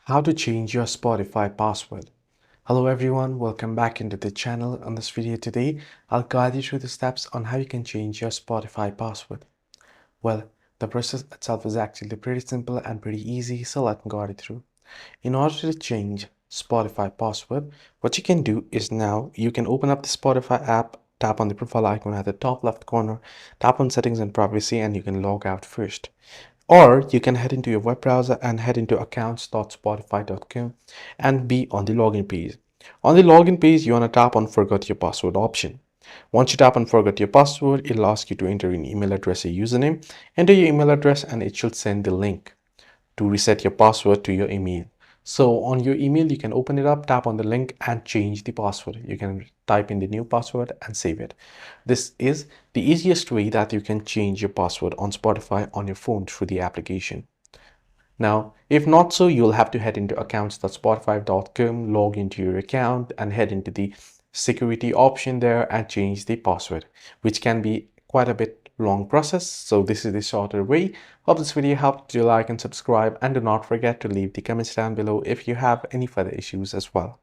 How to change your Spotify password. Hello everyone, welcome back into the channel. On this video today, I'll guide you through the steps on how you can change your Spotify password. Well, the process itself is actually pretty simple and pretty easy, so let me guide you through. In order to change Spotify password, what you can do is now you can open up the Spotify app, tap on the profile icon at the top left corner, tap on settings and privacy, and you can log out first. Or you can head into your web browser and head into accounts.spotify.com and be on the login page. On the login page, you want to tap on forgot your password option. Once you tap on forgot your password, it'll ask you to enter an email address or username. Enter your email address and it should send the link to reset your password to your email. So on your email, you can open it up, tap on the link and change the password. You can type in the new password and save it. This is the easiest way that you can change your password on Spotify on your phone through the application. Now, if not so, you'll have to head into accounts.spotify.com, log into your account and head into the security option there and change the password, which can be quite a bit long process. So this is the shorter way. Hope this video helped. Do like and subscribe, and do not forget to leave the comments down below if you have any further issues as well.